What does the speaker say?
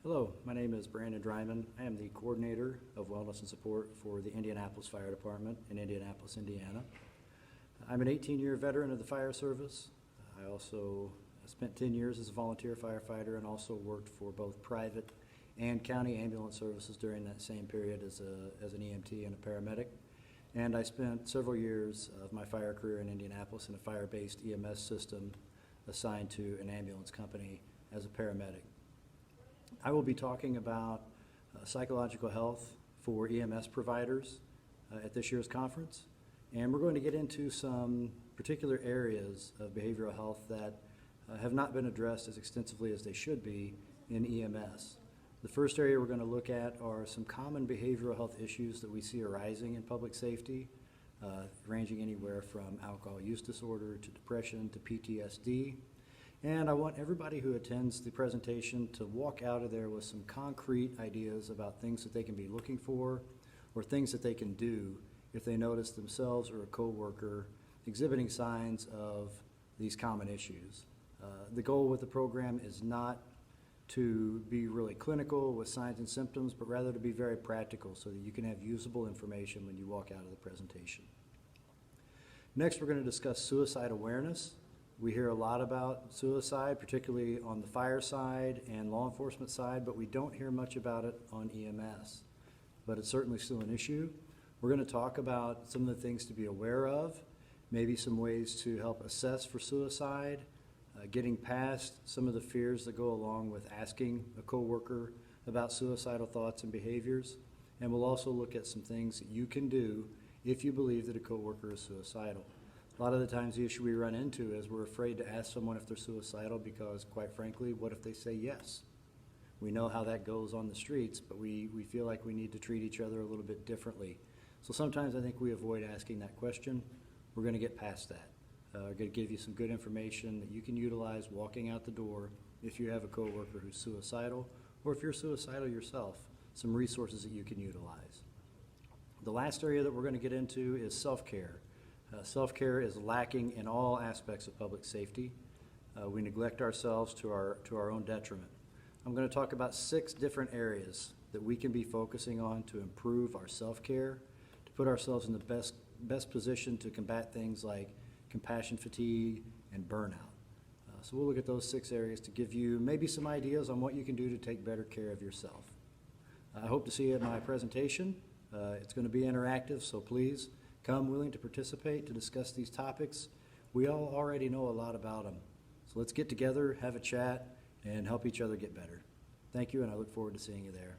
Hello, my name is Brandon Dreiman. I am the coordinator of wellness and support for the Indianapolis Fire Department in Indianapolis, Indiana. I'm an 18-year veteran of the fire service. I also spent 10 years as a volunteer firefighter and also worked for both private and county ambulance services during that same period as an EMT and a paramedic. And I spent several years of my fire career in Indianapolis in a fire-based EMS system assigned to an ambulance company as a paramedic. I will be talking about psychological health for EMS providers at this year's conference, and we're going to get into some particular areas of behavioral health that have not been addressed as extensively as they should be in EMS. The first area we're going to look at are some common behavioral health issues that we see arising in public safety, ranging anywhere from alcohol use disorder to depression to PTSD. And I want everybody who attends the presentation to walk out of there with some concrete ideas about things that they can be looking for or things that they can do if they notice themselves or a coworker exhibiting signs of these common issues. The goal with the program is not to be really clinical with signs and symptoms, but rather to be very practical so that you can have usable information when you walk out of the presentation. Next, we're going to discuss suicide awareness. We hear a lot about suicide, particularly on the fire side and law enforcement side, but we don't hear much about it on EMS. But it's certainly still an issue. We're going to talk about some of the things to be aware of, maybe some ways to help assess for suicide, getting past some of the fears that go along with asking a coworker about suicidal thoughts and behaviors. And we'll also look at some things that you can do if you believe that a coworker is suicidal. A lot of the times the issue we run into is we're afraid to ask someone if they're suicidal because, quite frankly, what if they say yes? We know how that goes on the streets, but we feel like we need to treat each other a little bit differently. So sometimes I think we avoid asking that question. We're going to get past that. We're going to give you some good information that you can utilize walking out the door if you have a coworker who's suicidal, or if you're suicidal yourself, some resources that you can utilize. The last area that we're going to get into is self-care. Self-care is lacking in all aspects of public safety. We neglect ourselves to our own detriment. I'm going to talk about 6 different areas that we can be focusing on to improve our self-care, to put ourselves in the best position to combat things like compassion fatigue and burnout. So we'll look at those 6 areas to give you maybe some ideas on what you can do to take better care of yourself. I hope to see you at my presentation. It's going to be interactive, so please come willing to participate to discuss these topics. We all already know a lot about them. So let's get together, have a chat, and help each other get better. Thank you, and I look forward to seeing you there.